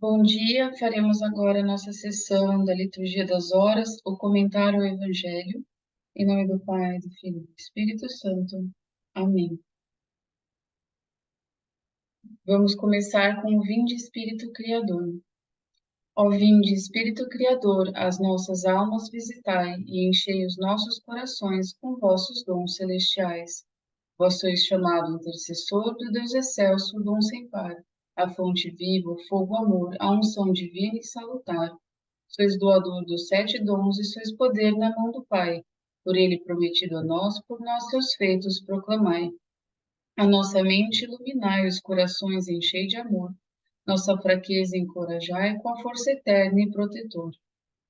Bom dia, faremos agora a nossa sessão da Liturgia das Horas, o comentário ao Evangelho, em nome do Pai, do Filho e do Espírito Santo. Amém. Vamos começar com o Vinde Espírito Criador. Ó vinde Espírito Criador, as nossas almas visitai e enchei os nossos corações com vossos dons celestiais. Vós sois chamado intercessor do Deus excelso, dom sem par, a fonte viva, o fogo amor, a unção divina e salutar. Sois doador dos 7 dons e sois poder na mão do Pai. Por ele prometido a nós, por nós seus feitos proclamai. A nossa mente iluminai, os corações enchei de amor. Nossa fraqueza encorajai com a força eterna e protetor.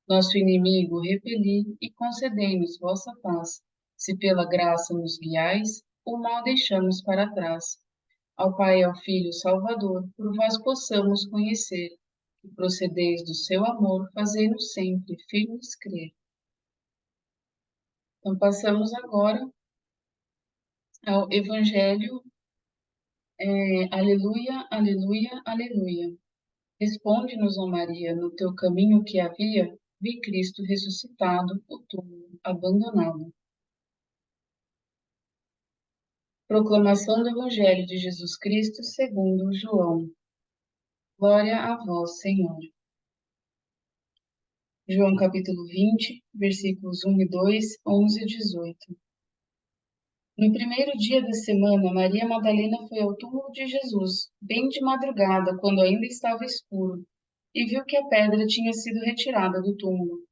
Nosso inimigo repeli e concedei-nos vossa paz. Se pela graça nos guiais, o mal deixamos para trás. Ao Pai e ao Filho Salvador, por vós possamos conhecer, que procedeis do seu amor, fazei-nos sempre firmes crer. Então, passamos agora ao Evangelho, aleluia, aleluia, aleluia. Responde-nos, ó Maria, no teu caminho que havia, vi Cristo ressuscitado, o túmulo abandonado. Proclamação do Evangelho de Jesus Cristo segundo João. Glória a vós, Senhor. João capítulo 20, versículos 1 e 2, 11 e 18. No primeiro dia da semana, Maria Madalena foi ao túmulo de Jesus, bem de madrugada, quando ainda estava escuro, e viu que a pedra tinha sido retirada do túmulo.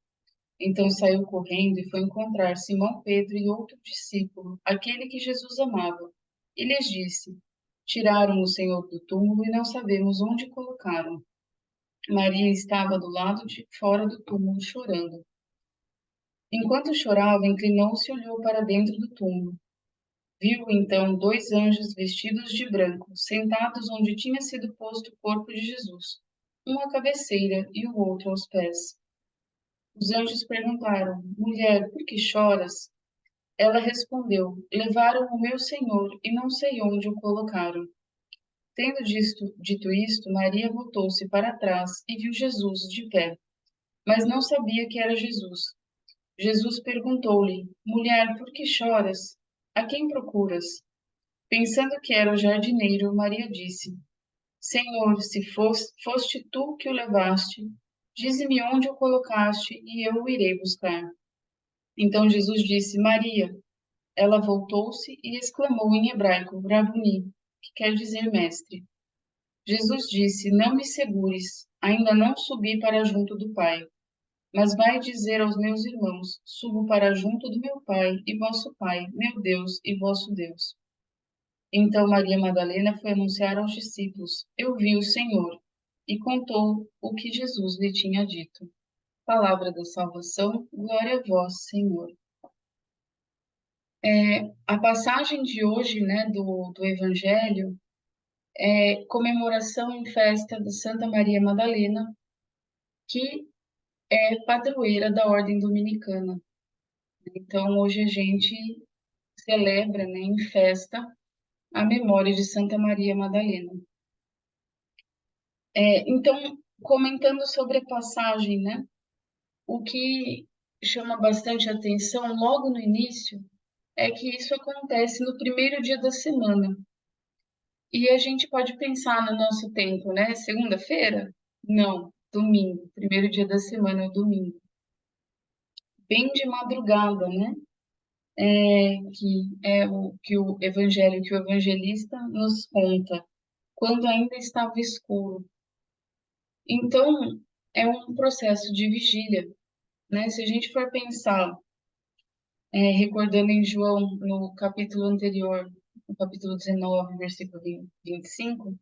Então saiu correndo e foi encontrar Simão Pedro e outro discípulo, aquele que Jesus amava. E lhes disse: Tiraram o Senhor do túmulo e não sabemos onde colocaram. Maria estava do lado de fora do túmulo chorando. Enquanto chorava, inclinou-se e olhou para dentro do túmulo. Viu então 2 anjos vestidos de branco, sentados onde tinha sido posto o corpo de Jesus, um à cabeceira e o outro aos pés. Os anjos perguntaram: Mulher, por que choras? Ela respondeu: Levaram o meu Senhor e não sei onde o colocaram. Tendo dito isto, Maria voltou-se para trás e viu Jesus de pé, mas não sabia que era Jesus. Jesus perguntou-lhe: Mulher, por que choras? A quem procuras? Pensando que era o jardineiro, Maria disse: Senhor, se foste tu que o levaste, dize-me onde o colocaste e eu o irei buscar. Então Jesus disse: Maria. Ela voltou-se e exclamou em hebraico: Rabuni, que quer dizer mestre. Jesus disse: Não me segures, ainda não subi para junto do Pai. Mas vai dizer aos meus irmãos: Subo para junto do meu Pai e vosso Pai, meu Deus e vosso Deus. Então Maria Madalena foi anunciar aos discípulos: Eu vi o Senhor, e contou o que Jesus lhe tinha dito. Palavra da salvação, glória a vós, Senhor. A passagem de hoje, né, do Evangelho, é comemoração em festa de Santa Maria Madalena, que é padroeira da Ordem Dominicana. Então, hoje a gente celebra, né, em festa a memória de Santa Maria Madalena. Então, comentando sobre a passagem, né, o que chama bastante atenção logo no início é que isso acontece no primeiro dia da semana. E a gente pode pensar no nosso tempo, né? Segunda-feira? Não, domingo. Primeiro dia da semana é o domingo. Bem de madrugada, né? Que é o que o evangelho, que o evangelista nos conta, quando ainda estava escuro. Então, é um processo de vigília, né? Se a gente for pensar, recordando em João, no capítulo anterior, no capítulo 19, versículo 25,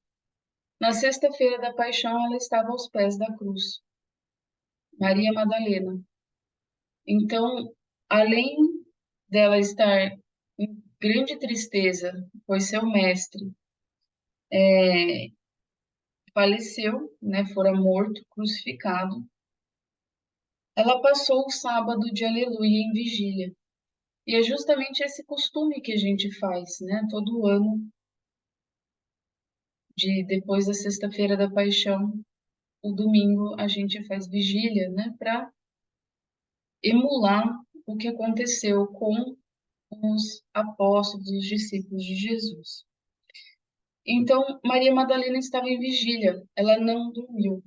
na sexta-feira da paixão, ela estava aos pés da cruz, Maria Madalena. Então, além dela estar em grande tristeza, pois seu mestre faleceu, né, fora morto, crucificado, ela passou o sábado de Aleluia em vigília. E é justamente esse costume que a gente faz, né, todo ano, de depois da sexta-feira da paixão, o domingo a gente faz vigília, né, para emular o que aconteceu com os apóstolos, os discípulos de Jesus. Então, Maria Madalena estava em vigília, ela não dormiu.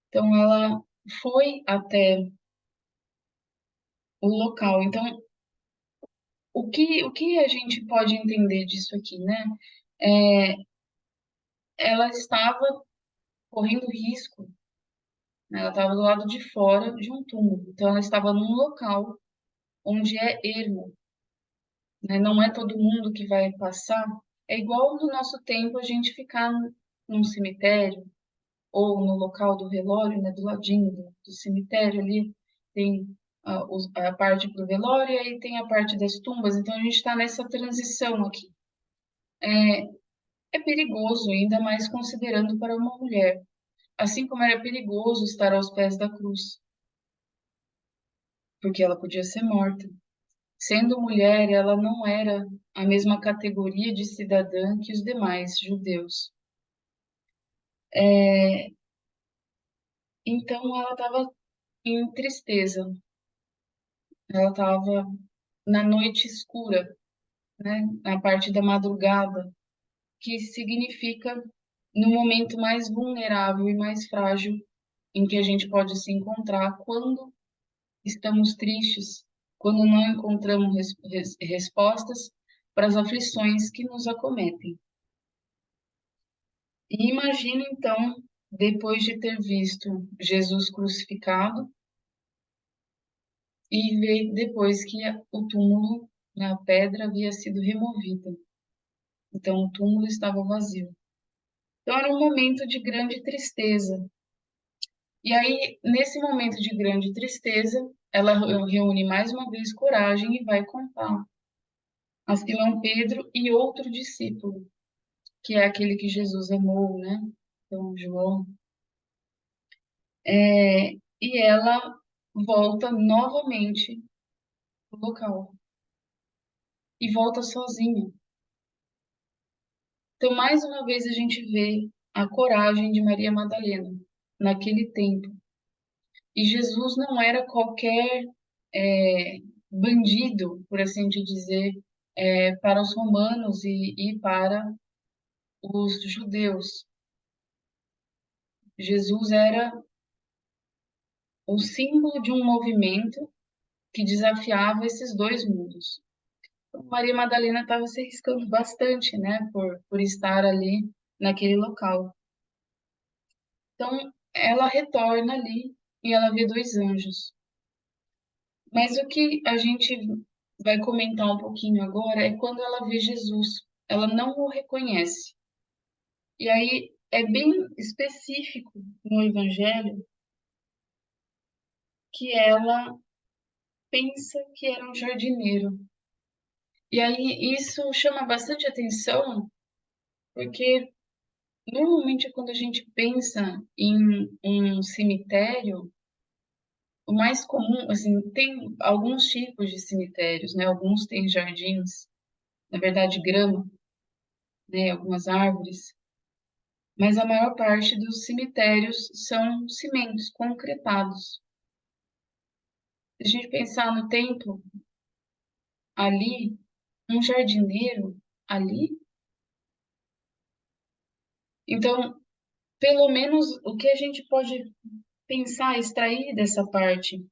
Então, ela foi até o local. Então, o que a gente pode entender disso aqui, né? É, ela estava correndo risco, né? Ela estava do lado de fora de um túmulo. Então, ela estava num local onde é ermo, né? Não é todo mundo que vai passar. É igual no nosso tempo a gente ficar num cemitério ou no local do velório, né? Do ladinho do cemitério ali tem a parte do velório e aí tem a parte das tumbas. Então, a gente está nessa transição aqui. É perigoso, ainda mais considerando para uma mulher, assim como era perigoso estar aos pés da cruz, porque ela podia ser morta. Sendo mulher, ela não era a mesma categoria de cidadã que os demais judeus. Então, ela estava em tristeza, ela estava na noite escura, né, na parte da madrugada, que significa no momento mais vulnerável e mais frágil em que a gente pode se encontrar quando estamos tristes, quando não encontramos respostas para as aflições que nos acometem. E imagina então, depois de ter visto Jesus crucificado e ver depois que o túmulo, né, a pedra havia sido removida. Então o túmulo estava vazio. Então era um momento de grande tristeza. E aí, nesse momento de grande tristeza, ela reúne mais uma vez coragem e vai contar a Simão Pedro e outro discípulo, que é aquele que Jesus amou, né? Então, João. E ela volta novamente pro local e volta sozinha. Então, mais uma vez, a gente vê a coragem de Maria Madalena naquele tempo. E Jesus não era qualquer bandido, por assim dizer, para os romanos e para os judeus. Jesus era o símbolo de um movimento que desafiava esses dois mundos. Então, Maria Madalena estava se arriscando bastante, né, por estar ali naquele local. Então, ela retorna ali e ela vê dois anjos. Mas o que a gente vai comentar um pouquinho agora é quando ela vê Jesus. Ela não o reconhece. E aí é bem específico no Evangelho que ela pensa que era um jardineiro. E aí isso chama bastante atenção, porque normalmente quando a gente pensa em um cemitério, o mais comum, assim, tem alguns tipos de cemitérios, né? Alguns têm jardins, na verdade grama, né? Algumas árvores, mas a maior parte dos cemitérios são cimentos concretados. Se a gente pensar no templo ali, um jardineiro ali, então, pelo menos o que a gente pode pensar, extrair dessa parte,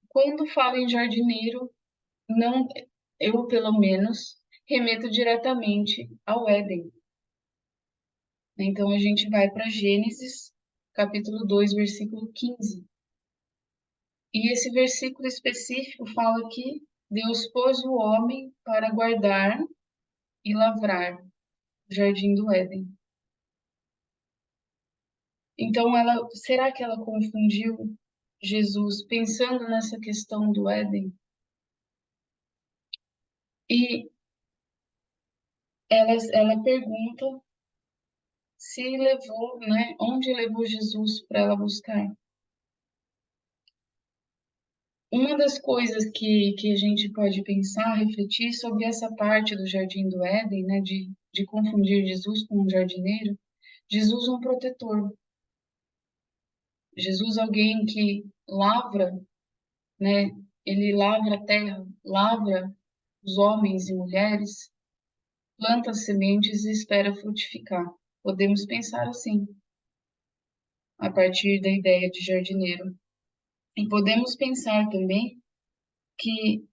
quando falo em jardineiro, não, eu pelo menos remeto diretamente ao Éden. Então a gente vai para Gênesis, capítulo 2, versículo 15. E esse versículo específico fala que Deus pôs o homem para guardar e lavrar o jardim do Éden. Então será que ela confundiu Jesus pensando nessa questão do Éden? E ela pergunta se levou, né? Onde levou Jesus para ela buscar? Uma das coisas que a gente pode pensar, refletir sobre essa parte do Jardim do Éden, né? De confundir Jesus com um jardineiro, Jesus um protetor, Jesus alguém que lavra, né? Ele lavra a terra, lavra os homens e mulheres, planta as sementes e espera frutificar. Podemos pensar assim, a partir da ideia de jardineiro. E podemos pensar também que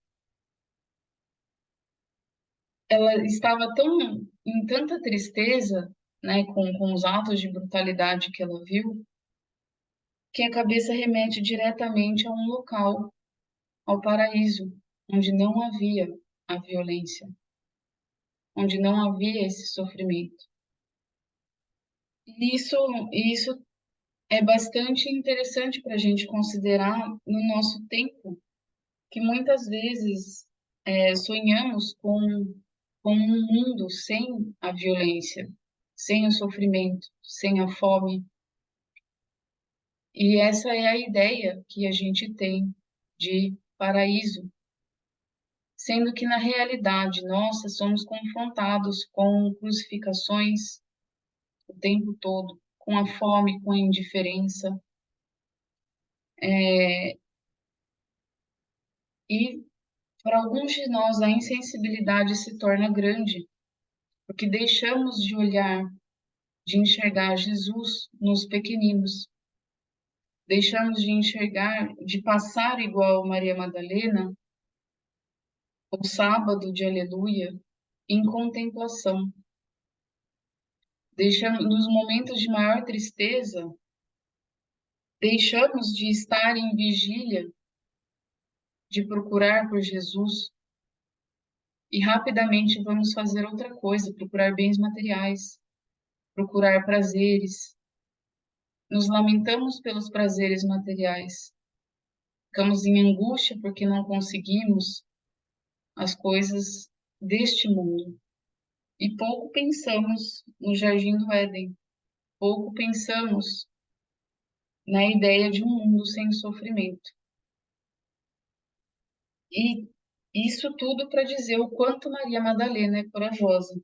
ela estava tão em tanta tristeza, né, com os atos de brutalidade que ela viu, que a cabeça remete diretamente a um local, ao paraíso, onde não havia a violência, onde não havia esse sofrimento. E isso é bastante interessante para a gente considerar no nosso tempo, que muitas vezes sonhamos com um mundo sem a violência, sem o sofrimento, sem a fome. E essa é a ideia que a gente tem de paraíso, sendo que na realidade, nossa, somos confrontados com crucificações o tempo todo, com a fome, com a indiferença, e para alguns de nós a insensibilidade se torna grande, porque deixamos de olhar, de enxergar Jesus nos pequeninos, deixamos de enxergar, de passar igual Maria Madalena, o sábado de Aleluia, em contemplação. Deixamos, nos momentos de maior tristeza, deixamos de estar em vigília, de procurar por Jesus, e rapidamente vamos fazer outra coisa, procurar bens materiais, procurar prazeres. Nos lamentamos pelos prazeres materiais. Ficamos em angústia porque não conseguimos as coisas deste mundo. E pouco pensamos no Jardim do Éden. Pouco pensamos na ideia de um mundo sem sofrimento. E isso tudo para dizer o quanto Maria Madalena é corajosa.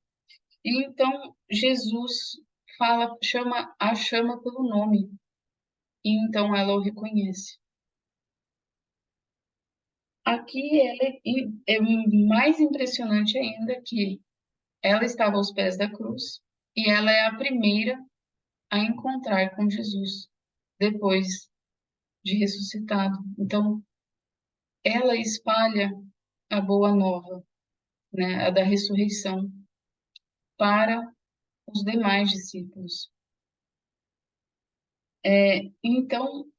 E então Jesus a chama pelo nome. E então ela o reconhece. Aqui é mais impressionante ainda que ela estava aos pés da cruz e ela é a primeira a encontrar com Jesus depois de ressuscitado. Então, ela espalha a boa nova, né, a da ressurreição, para os demais discípulos. Então,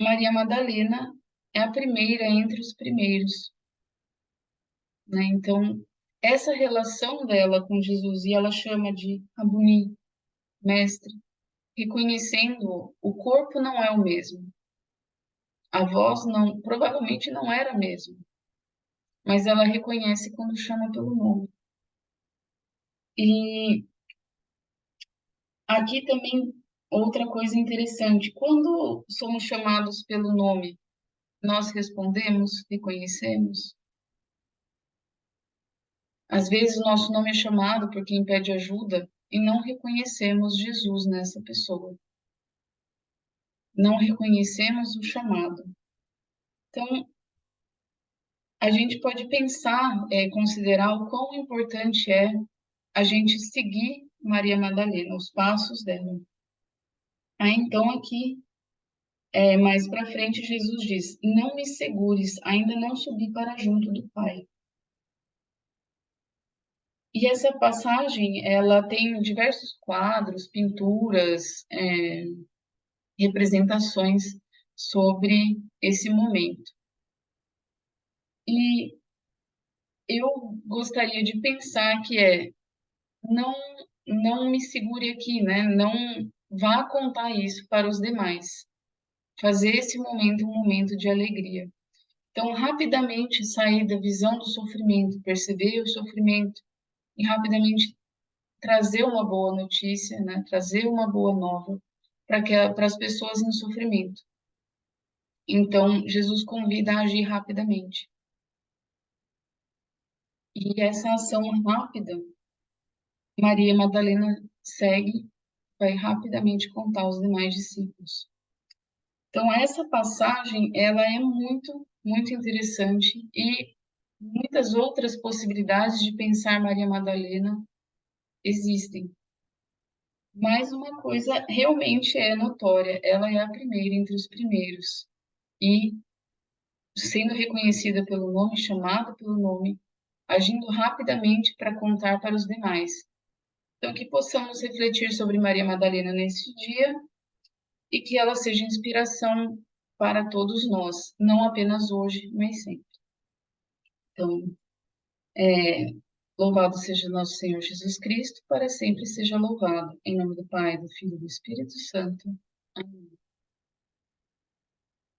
Maria Madalena é a primeira entre os primeiros, né? Então, essa relação dela com Jesus, e ela chama de Rabuni, mestre, reconhecendo o corpo não é o mesmo, a voz não, provavelmente não era a mesma, mas ela reconhece quando chama pelo nome. E aqui também outra coisa interessante, quando somos chamados pelo nome, nós respondemos, reconhecemos. Às vezes o nosso nome é chamado por quem pede ajuda e não reconhecemos Jesus nessa pessoa. Não reconhecemos o chamado. Então, a gente pode pensar, considerar o quão importante é a gente seguir Maria Madalena, os passos dela. Aí, então, aqui, mais para frente, Jesus diz: Não me segures, ainda não subi para junto do Pai. E essa passagem, ela tem diversos quadros, pinturas, representações sobre esse momento. E eu gostaria de pensar que não, não me segure aqui, né? Não vá contar isso para os demais. Fazer esse momento um momento de alegria. Então, rapidamente sair da visão do sofrimento, perceber o sofrimento e rapidamente trazer uma boa notícia, né? Trazer uma boa nova para as pessoas em sofrimento. Então, Jesus convida a agir rapidamente. E essa ação rápida, Maria Madalena segue vai rapidamente contar aos demais discípulos. Então, essa passagem, ela é muito, muito interessante e muitas outras possibilidades de pensar Maria Madalena existem. Mas uma coisa realmente é notória, ela é a primeira entre os primeiros. E sendo reconhecida pelo nome, chamada pelo nome, agindo rapidamente para contar para os demais. Então, que possamos refletir sobre Maria Madalena nesse dia e que ela seja inspiração para todos nós, não apenas hoje, mas sempre. Então, louvado seja nosso Senhor Jesus Cristo, para sempre seja louvado. Em nome do Pai, do Filho e do Espírito Santo. Amém.